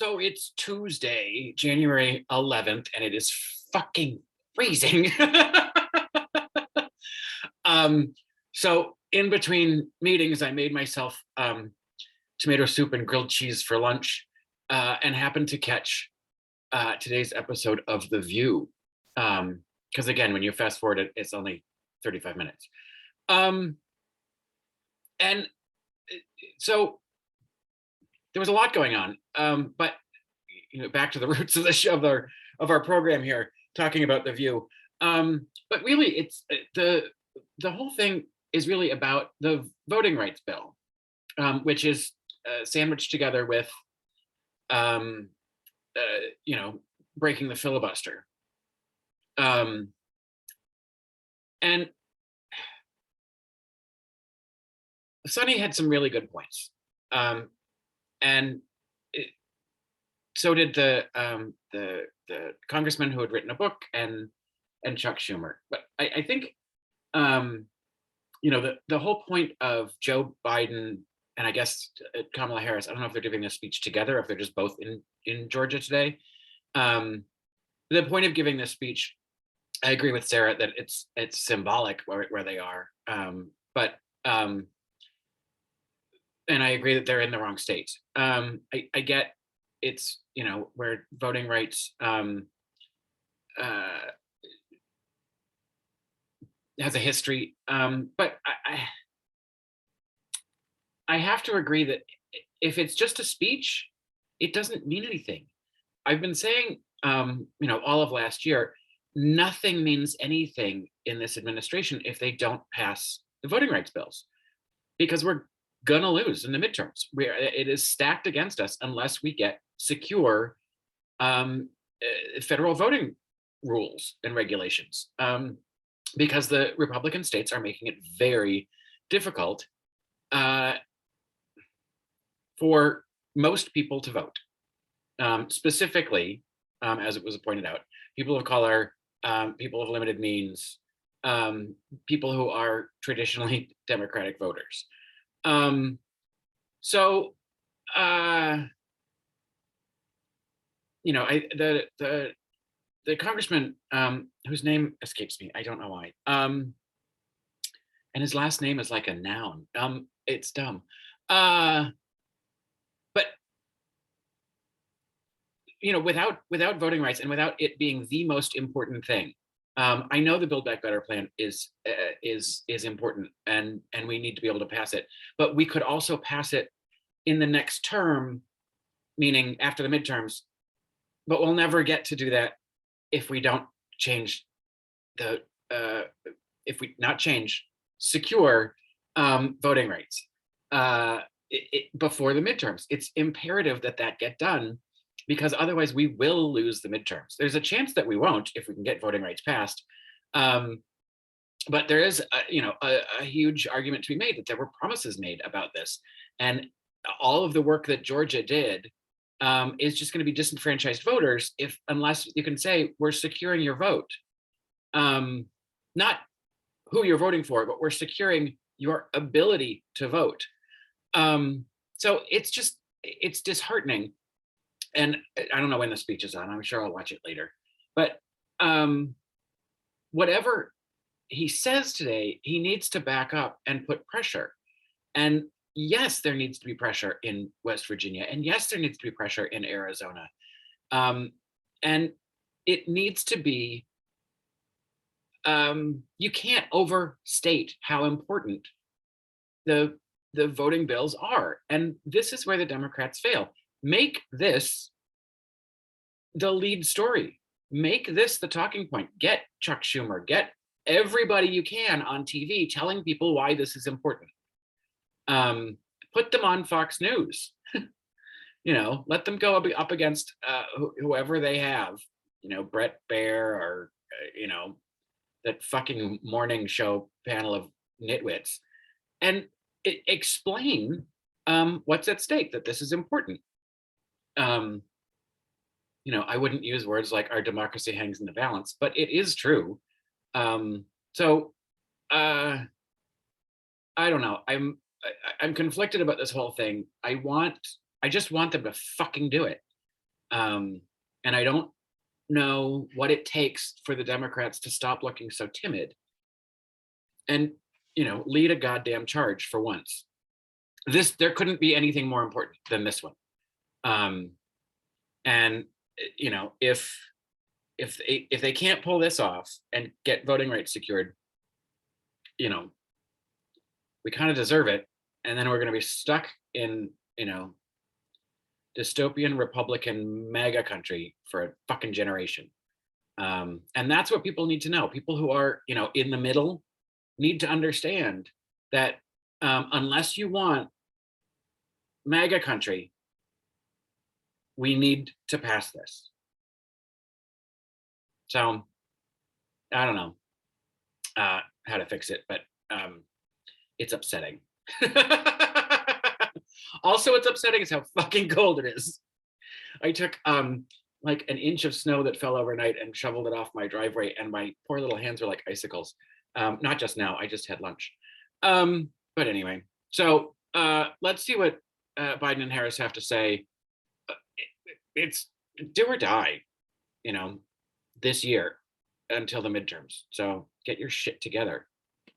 So it's Tuesday, January 11th, and it is fucking freezing. um, so in between meetings, I made myself tomato soup and grilled cheese for lunch, and happened to catch today's episode of The View. Because again, when you fast forward it, it's only 35 minutes. Um, and so there was a lot going on, but back to the roots of the show of our program here, talking about The View. But really, it's the whole thing is really about the voting rights bill, which is sandwiched together with, um, breaking the filibuster. And Sonny had some really good points, and so did the congressman who had written a book, and Chuck Schumer. But I think the whole point of Joe Biden and I guess Kamala Harris, I don't know if they're giving a speech together, or if they're just both in Georgia today. The point of giving this speech, I agree with Sarah that it's symbolic where they are, but and I agree that they're in the wrong state. I get it's where voting rights has a history, but I have to agree that if it's just a speech, it doesn't mean anything. I've been saying, all of last year, nothing means anything in this administration if they don't pass the voting rights bills, because we're gonna lose in the midterms. It is stacked against us unless we get secure federal voting rules and regulations, because the Republican states are making it very difficult for most people to vote. Specifically, as it was pointed out, people of color, people of limited means, people who are traditionally Democratic voters. So, the congressman, whose name escapes me, I don't know why, and his last name is like a noun. It's dumb. But without voting rights and without it being the most important thing, I know the Build Back Better plan is important, and we need to be able to pass it. But we could also pass it in the next term, meaning after the midterms. But we'll never get to do that if we don't change secure voting rights before the midterms. It's imperative that get done, because otherwise we will lose the midterms. There's a chance that we won't if we can get voting rights passed. But there is a huge argument to be made that there were promises made about this, and all of the work that Georgia did is just going to be disenfranchised voters unless you can say we're securing your vote, not who you're voting for, but we're securing your ability to vote. So it's disheartening. And I don't know when the speech is on. I'm sure I'll watch it later. But whatever he says today, he needs to back up and put pressure. And yes, there needs to be pressure in West Virginia. And yes, there needs to be pressure in Arizona. And it needs to be, you can't overstate how important the voting bills are. And this is where the Democrats fail. Make this the lead story. Make this the talking point. Get Chuck Schumer, get everybody you can on TV telling people why this is important. Put them on Fox News. Let them go up against whoever they have, Brett Baer, or that fucking morning show panel of nitwits, and explain what's at stake, that this is important. I wouldn't use words like our democracy hangs in the balance, but it is true. So I don't know. I'm conflicted about this whole thing. I just want them to fucking do it. And I don't know what it takes for the Democrats to stop looking so timid and, lead a goddamn charge for once. There couldn't be anything more important than this one. Um, and if they can't pull this off and get voting rights secured, we kind of deserve it, and then we're going to be stuck in dystopian Republican MAGA country for a fucking generation. And that's what people need to know. People who are in the middle need to understand that unless you want MAGA country, we need to pass this. So I don't know how to fix it, but it's upsetting. Also, what's upsetting is how fucking cold it is. I took like an inch of snow that fell overnight and shoveled it off my driveway, and my poor little hands were like icicles. Not just now, I just had lunch. But anyway, so let's see what Biden and Harris have to say. It's do or die, this year until the midterms. So get your shit together.